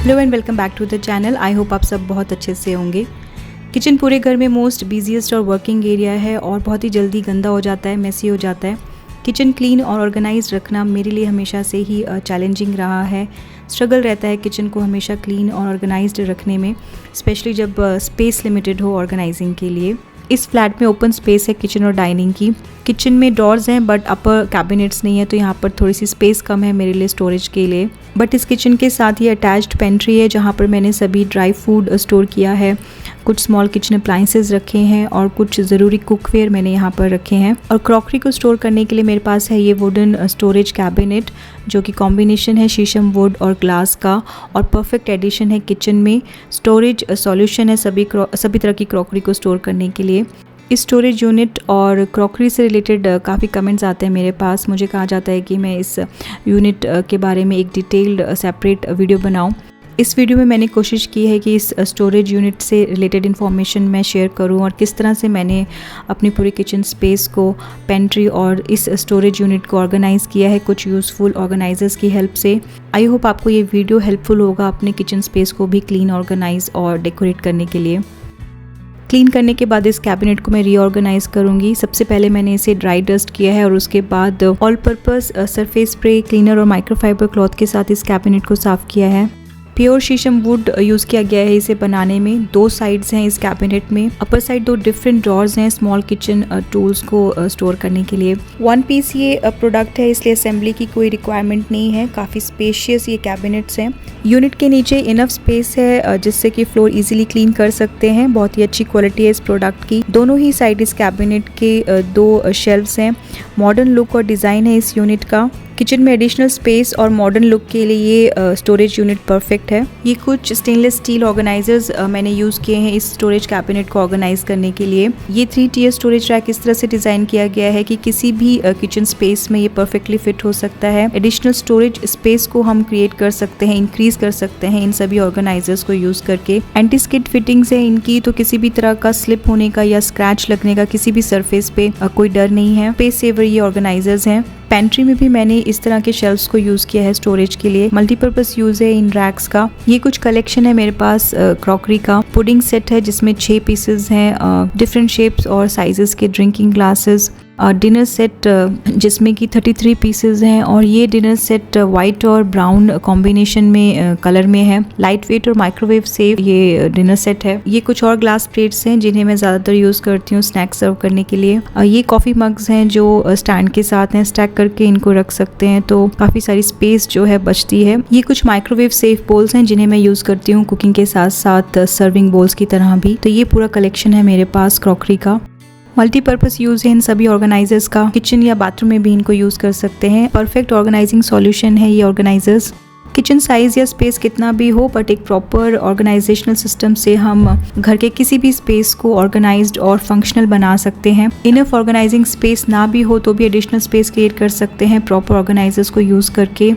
Hello and welcome back to the channel. I hope आप सब बहुत अच्छे से होंगे। किचन पूरे घर में मोस्ट बिजीएस्ट और वर्किंग एरिया है और बहुत ही जल्दी गंदा हो जाता है, मेसी हो जाता है। किचन क्लीन और ऑर्गेनाइज रखना मेरे लिए हमेशा से ही चैलेंजिंग रहा है। स्ट्रगल रहता है किचन को हमेशा क्लीन और ऑर्गेनाइज्ड रखने में, स्पेशली जब स्पेस लिमिटेड हो ऑर्गेनाइजिंग के लिए। इस फ्लैट में ओपन स्पेस है किचन और डाइनिंग की। किचन में डोर्स हैं बट अपर कैबिनेट्स नहीं है, तो यहाँ पर थोड़ी सी स्पेस कम है मेरे लिए स्टोरेज के लिए। बट इस किचन के साथ ही अटैच्ड पेंट्री है जहाँ पर मैंने सभी ड्राई फूड स्टोर किया है, कुछ स्मॉल किचन अप्लाइंसेस रखे हैं और कुछ ज़रूरी कुकवेयर मैंने यहाँ पर रखे हैं। और क्रॉकरी को स्टोर करने के लिए मेरे पास है ये वुडन स्टोरेज कैबिनेट, जो कि कॉम्बिनेशन है शीशम वुड और ग्लास का और परफेक्ट एडिशन है किचन में। स्टोरेज सॉल्यूशन है सभी तरह की क्रॉकरी को स्टोर करने के लिए। इस स्टोरेज यूनिट और क्रॉकरी से रिलेटेड काफ़ी कमेंट्स आते हैं मेरे पास। मुझे कहा जाता है कि मैं इस यूनिट के बारे में एक डिटेल्ड सेपरेट वीडियो बनाऊं। इस वीडियो में मैंने कोशिश की है कि इस स्टोरेज यूनिट से रिलेटेड इन्फॉर्मेशन मैं शेयर करूं और किस तरह से मैंने अपनी पूरी किचन स्पेस को, पेंट्री और इस स्टोरेज यूनिट को ऑर्गेनाइज़ किया है कुछ यूज़फुल ऑर्गेनाइजर्स की हेल्प से। आई होप आपको ये वीडियो हेल्पफुल होगा अपने किचन स्पेस को भी क्लीन, ऑर्गेनाइज और डेकोरेट करने के लिए। क्लीन करने के बाद इस कैबिनेट को मैं रीऑर्गेनाइज करूंगी। सबसे पहले मैंने इसे ड्राई डस्ट किया है और उसके बाद all purpose surface spray cleaner और माइक्रोफाइबर क्लॉथ के साथ इस कैबिनेट को साफ़ किया है। प्योर शीशम वुड यूज़ किया गया है इसे बनाने में। 2 साइड्स हैं इस कैबिनेट में। अपर साइड 2 डिफरेंट ड्रॉर्स हैं स्मॉल किचन टूल्स को स्टोर करने के लिए। 1 पीस ये प्रोडक्ट है, इसलिए असेंबली की कोई रिक्वायरमेंट नहीं है। काफ़ी स्पेशियस ये कैबिनेट्स हैं। यूनिट के नीचे इनफ स्पेस है जिससे कि फ्लोर इजीली क्लीन कर सकते हैं। बहुत ही अच्छी क्वालिटी है इस प्रोडक्ट की। दोनों ही साइड इस कैबिनेट के 2 शेल्फ्स हैं। मॉडर्न लुक और डिज़ाइन है इस यूनिट का। किचन में एडिशनल स्पेस और मॉडर्न लुक के लिए ये स्टोरेज यूनिट परफेक्ट है। ये कुछ स्टेनलेस स्टील ऑर्गेनाइजर्स मैंने यूज़ किए हैं इस स्टोरेज कैबिनेट को ऑर्गेनाइज करने के लिए। ये 3 टियर स्टोरेज रैक इस तरह से डिज़ाइन किया गया है कि किसी भी किचन स्पेस में ये परफेक्टली फिट हो सकता है। एडिशनल स्टोरेज स्पेस को हम क्रिएट कर सकते हैं, इंक्रीज कर सकते हैं इन सभी ऑर्गेनाइजर्स को यूज़ करके। एंटी स्किड फिटिंग्स है इनकी, तो किसी भी तरह का स्लिप होने का या स्क्रैच लगने का किसी भी सरफेस पे कोई डर नहीं है। स्पेस सेवर ये ऑर्गेनाइजर्स हैं। पेंट्री में भी मैंने इस तरह के शेल्फ्स को यूज़ किया है स्टोरेज के लिए। मल्टीपर्पज़ यूज़ है इन रैक्स का। ये कुछ कलेक्शन है मेरे पास क्रॉकरी का। पुडिंग सेट है जिसमें 6 पीसेस हैं डिफरेंट शेप्स और साइजेस के ड्रिंकिंग ग्लासेस। डिनर सेट जिसमें कि 33 पीसेस हैं और ये डिनर सेट वाइट और ब्राउन कॉम्बिनेशन में कलर में है। लाइट वेट और माइक्रोवेव सेफ ये डिनर सेट है। ये कुछ और ग्लास प्लेट्स हैं जिन्हें मैं ज़्यादातर यूज़ करती हूँ स्नैक्स सर्व करने के लिए। ये कॉफ़ी मग्स हैं जो स्टैंड के साथ हैं, स्टैक करके इनको रख सकते हैं तो काफ़ी सारी स्पेस जो है बचती है। ये कुछ माइक्रोवेव सेफ बोल्स हैं जिन्हें मैं यूज़ करती हूँ कुकिंग के साथ साथ सर्विंग बोल्स की तरह भी। तो ये पूरा कलेक्शन है मेरे पास क्रॉकरी का। मल्टीपर्पज़ यूज़ है इन सभी ऑर्गेनाइजर्स का। किचन या बाथरूम में भी इनको यूज़ कर सकते हैं। परफेक्ट ऑर्गेनाइजिंग सॉल्यूशन है ये ऑर्गेनाइजर्स। किचन साइज या स्पेस कितना भी हो बट एक प्रॉपर ऑर्गेनाइजेशनल सिस्टम से हम घर के किसी भी स्पेस को ऑर्गेनाइज्ड और फंक्शनल बना सकते हैं। इनफ ऑर्गेनाइजिंग स्पेस ना भी हो तो भी एडिशनल स्पेस क्रिएट कर सकते हैं प्रॉपर ऑर्गेनाइजर्स को यूज़ करके।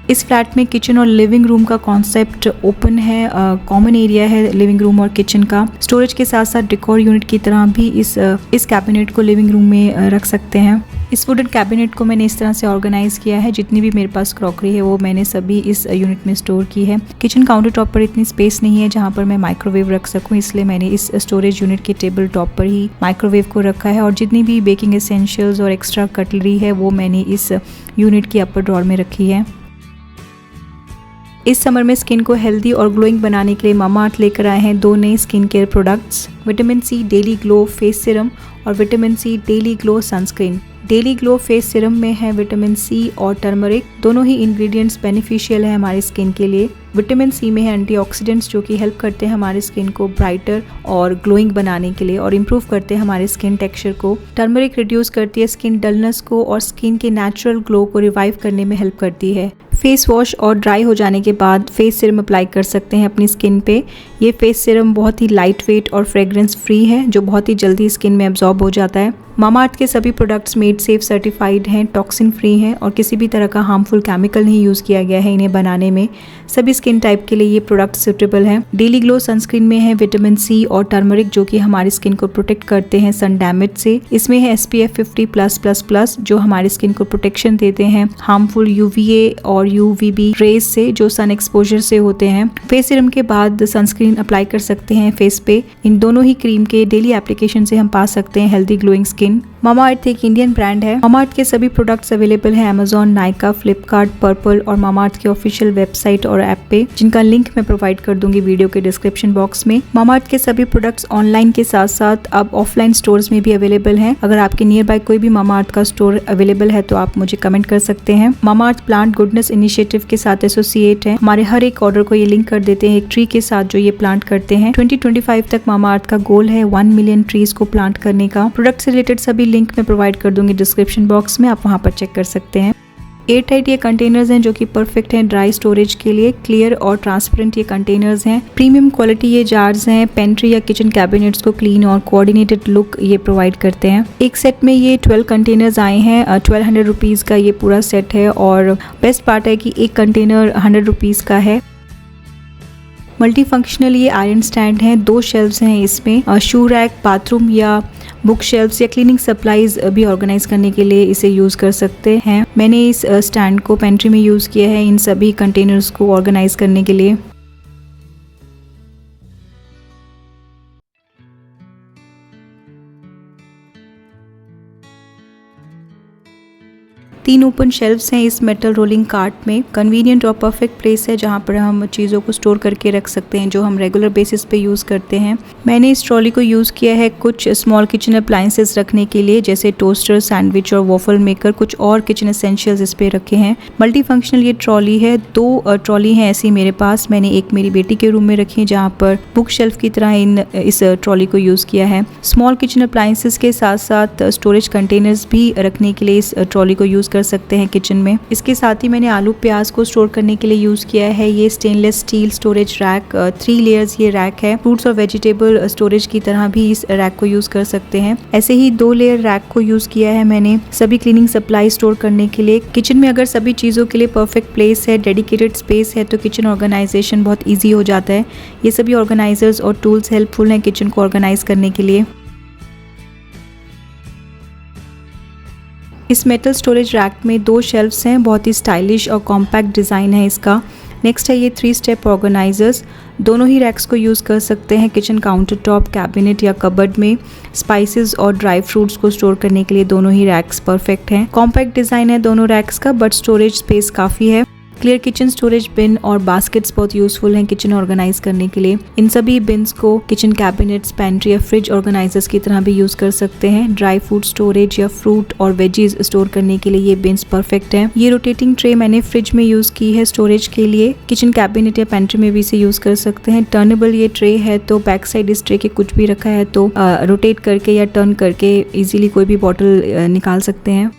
इस फ्लैट में किचन और लिविंग रूम का कॉन्सेप्ट ओपन है। कॉमन एरिया है लिविंग रूम और किचन का। स्टोरेज के साथ साथ डेकोर यूनिट की तरह भी इस कैबिनेट को लिविंग रूम में रख सकते हैं। इस वुडन कैबिनेट को मैंने इस तरह से ऑर्गेनाइज किया है। जितनी भी मेरे पास क्रॉकरी है वो मैंने सभी इस यूनिट में स्टोर की है। किचन काउंटर टॉप पर इतनी स्पेस नहीं है जहाँ पर मैं माइक्रोवेव रख सकूँ, इसलिए मैंने इस स्टोरेज यूनिट के टेबल टॉप पर ही माइक्रोवेव को रखा है। और जितनी भी बेकिंग एसेंशियल्स और एक्स्ट्रा कटलरी है वो मैंने इस यूनिट की अपर ड्रॉर में रखी है। इस समर में स्किन को हेल्दी और ग्लोइंग बनाने के लिए मामाअर्थ लेकर आए हैं 2 नए skin care products, vitamin C daily glow face serum और vitamin C daily glow sunscreen. Daily glow face serum में है विटामिन सी और टर्मरिक। दोनों ही इंग्रेडिएंट्स बेनिफिशियल है हमारी स्किन के लिए। विटामिन सी में है एंटीऑक्सीडेंट्स जो कि हेल्प करते हैं हमारी स्किन को ब्राइटर और ग्लोइंग बनाने के लिए और इम्प्रूव करते हैं हमारे स्किन टेक्सचर को। टर्मरिक रिड्यूस करती है स्किन डलनेस को और स्किन के नेचुरल ग्लो को रिवाइव करने में हेल्प करती है। फेस वॉश और ड्राई हो जाने के बाद फेस सीरम अप्लाई कर सकते हैं अपनी स्किन पे। ये फेस सीरम बहुत ही लाइट वेट और फ्रेग्रेंस फ्री है जो बहुत ही जल्दी स्किन में एब्जॉर्ब हो जाता है। मामाअर्थ के सभी प्रोडक्ट्स मेड सेफ सर्टिफाइड हैं, टॉक्सिन फ्री हैं और किसी भी तरह का हार्मफुल केमिकल नहीं यूज़ किया गया है इन्हें बनाने में। सभी स्किन टाइप के लिए ये प्रोडक्ट सुटेबल है। डेली ग्लो सनस्क्रीन में है विटामिन सी और टर्मरिक जो कि हमारी स्किन को प्रोटेक्ट करते हैं सन डैमेज से। इसमें है SPF 50+++ जो हमारी स्किन को प्रोटेक्शन देते हैं हार्मफुल UVA और UVB रेज से जो सन एक्सपोजर से होते हैं। फेस सीरम के बाद सनस्क्रीन अप्लाई कर सकते हैं फेस पे। इन दोनों ही क्रीम के डेली एप्लीकेशन से हम पा सकते हैं हेल्दी ग्लोइंग स्किन। मामाअर्थ एक इंडियन ब्रांड है। मामाअर्थ के सभी प्रोडक्ट्स अवेलेबल हैं अमेजॉन, नायका, फ्लिपकार्ट, पर्पल और मामाअर्थ के ऑफिशियल वेबसाइट और ऐप पे, जिनका लिंक मैं प्रोवाइड कर दूंगी वीडियो के डिस्क्रिप्शन बॉक्स में। मामाअर्थ के सभी प्रोडक्ट्स ऑनलाइन के साथ साथ अब ऑफलाइन स्टोर्स में भी अवेलेबल हैं। अगर आपके नियर बाय कोई भी मामाअर्थ का स्टोर अवेलेबल है तो आप मुझे कमेंट कर सकते हैं। मामाअर्थ प्लांट गुडनेस इनिशिएटिव के साथ एसोसिएट है। हमारे हर एक ऑर्डर को ये लिंक कर देते हैं एक ट्री के साथ जो ये प्लांट करते हैं। 2025 तक मामाअर्थ का गोल है 1 मिलियन ट्रीज को प्लांट करने का। प्रोडक्ट से रिलेटेड सभी लिंक मैं प्रोवाइड कर दूंगी डिस्क्रिप्शन बॉक्स में, आप वहां पर चेक कर सकते हैं। एयर टाइट ये कंटेनर्स हैं जो कि परफेक्ट हैं ड्राई स्टोरेज के लिए। क्लियर और ट्रांसपेरेंट ये कंटेनर्स हैं। प्रीमियम क्वालिटी ये जार्स हैं। पेंट्री या किचन कैबिनेट्स को क्लीन और कोऑर्डिनेटेड लुक ये प्रोवाइड करते हैं। एक सेट में ये 12 कंटेनर्स आए हैं। 1200 रुपीज़ का ये पूरा सेट है और बेस्ट पार्ट है कि एक कंटेनर 100 रुपीज़ का है। मल्टी फंक्शनल ये आयरन स्टैंड है। 2 शेल्व्स हैं इसमें। शू रैक, बाथरूम या बुक शेल्व्स या क्लीनिंग सप्लाईज भी ऑर्गेनाइज करने के लिए इसे यूज़ कर सकते हैं। मैंने इस स्टैंड को पेंट्री में यूज़ किया है इन सभी कंटेनर्स को ऑर्गेनाइज करने के लिए। तीन ओपन शेल्व्स हैं इस मेटल रोलिंग कार्ट में। कन्वीनियंट और परफेक्ट प्लेस है जहाँ पर हम चीज़ों को स्टोर करके रख सकते हैं जो हम रेगुलर बेसिस पे यूज़ करते हैं। मैंने इस ट्रॉली को यूज़ किया है कुछ स्मॉल किचन अप्लायंसेस रखने के लिए, जैसे टोस्टर, सैंडविच और वॉफल मेकर। कुछ और किचन एसेंशियल्स इस पे रखे हैं। मल्टी फंक्शनल ये ट्रॉली है। 2 ट्रॉली हैं ऐसी मेरे पास। मैंने एक मेरी बेटी के रूम में रखी है जहाँ पर बुक शेल्फ की तरह इस ट्रॉली को यूज़ किया है। स्मॉल किचन अप्लायंसेस के साथ साथ स्टोरेज कंटेनर्स भी रखने के लिए इस ट्रॉली को यूज़ कर सकते हैं किचन में। इसके साथ ही मैंने आलू प्याज को स्टोर करने के लिए यूज किया है ये stainless steel storage rack. 3 layers ये रैक है। फ्रूट्स और वेजिटेबल स्टोरेज की तरह भी इस रैक को यूज कर सकते हैं। ऐसे ही 2 लेयर रैक को यूज किया है मैंने सभी क्लीनिंग सप्लाई स्टोर करने के लिए। किचन में अगर सभी चीजों के लिए परफेक्ट प्लेस है, डेडिकेटेड स्पेस है तो किचन ऑर्गेनाइजेशन बहुत ईजी हो जाता है। ये सभी ऑर्गेनाइजर्स और टूल्स हेल्पफुल हैं किचन को ऑर्गेनाइज करने के लिए। इस मेटल स्टोरेज रैक में 2 शेल्फ्स हैं। बहुत ही स्टाइलिश और कॉम्पैक्ट डिज़ाइन है इसका। नेक्स्ट है ये 3 स्टेप ऑर्गेनाइजर्स। दोनों ही रैक्स को यूज़ कर सकते हैं किचन काउंटर टॉप, कैबिनेट या कबर्ड में। स्पाइसेस और ड्राई फ्रूट्स को स्टोर करने के लिए दोनों ही रैक्स परफेक्ट हैं। कॉम्पैक्ट डिज़ाइन है दोनों रैक्स का, बट स्टोरेज स्पेस काफ़ी है। क्लियर किचन स्टोरेज बिन और बास्केट्स बहुत यूजफुल हैं किचन ऑर्गेनाइज करने के लिए। इन सभी बिन्स को किचन कैबिनेट्स, पेंट्री या फ्रिज ऑर्गेनाइजर्स की तरह भी यूज कर सकते हैं। ड्राई फूड स्टोरेज या फ्रूट और वेजीज स्टोर करने के लिए ये बिन्स परफेक्ट हैं। ये रोटेटिंग ट्रे मैंने फ्रिज में यूज की है स्टोरेज के लिए। किचन कैबिनेट या पेंट्री में भी इसे यूज कर सकते हैं। टर्नेबल ये ट्रे है तो बैक साइड इस ट्रे के कुछ भी रखा है तो रोटेट करके या टर्न करके इजीली कोई भी बॉटल निकाल सकते हैं।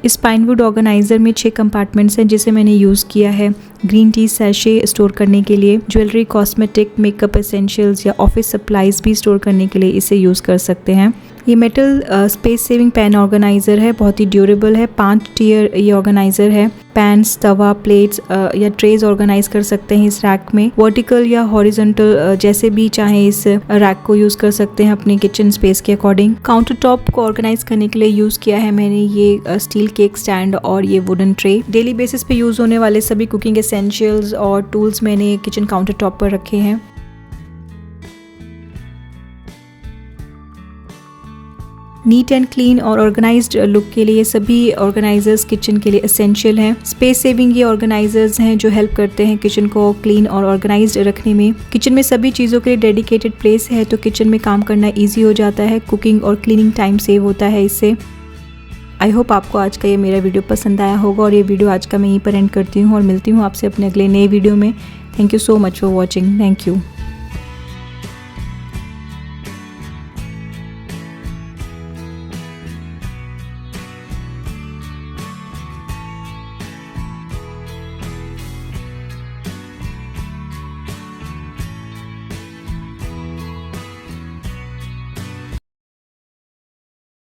इस पाइनवुड ऑर्गेनाइजर में 6 कंपार्टमेंट्स हैं जिसे मैंने यूज़ किया है ग्रीन टी सैशे स्टोर करने के लिए। ज्वेलरी, कॉस्मेटिक, मेकअप एसेंशियल्स या ऑफिस सप्लाईज भी स्टोर करने के लिए इसे यूज़ कर सकते हैं। ये metal space saving pan organiser है, बहुत ही ड्यूरेबल है। 5 टियर ये ऑर्गेनाइजर है। पैन्स, तवा, प्लेट्स या ट्रेज ऑर्गेनाइज कर सकते हैं इस रैक में। वर्टिकल या हॉरिजॉन्टल जैसे भी चाहे इस रैक को यूज कर सकते हैं अपने किचन स्पेस के अकॉर्डिंग। काउंटर टॉप को ऑर्गेनाइज करने के लिए यूज किया है मैंने ये स्टील केक स्टैंड और ये वुडन ट्रे। डेली बेसिस पे यूज होने वाले सभी कुकिंग एसेंशियल्स और टूल्स मैंने किचन काउंटर टॉप पर रखे हैं। नीट एंड क्लीन और ऑर्गेनाइज्ड लुक के लिए सभी ऑर्गेनाइजर्स किचन के लिए एसेंशियल हैं। स्पेस सेविंग ये ऑर्गेनाइजर्स हैं जो हेल्प करते हैं किचन को क्लीन और ऑर्गेनाइज्ड रखने में। किचन में सभी चीज़ों के लिए डेडिकेटेड प्लेस है तो किचन में काम करना ईजी हो जाता है। कुकिंग और क्लीनिंग टाइम सेव होता है इससे। आई होप आपको आज का ये मेरा वीडियो पसंद आया होगा और ये वीडियो आज का मैं यहीं पर एंड करती हूँ और मिलती हूँ आपसे अपने अगले नए वीडियो में। Thank you so much for watching. Thank you.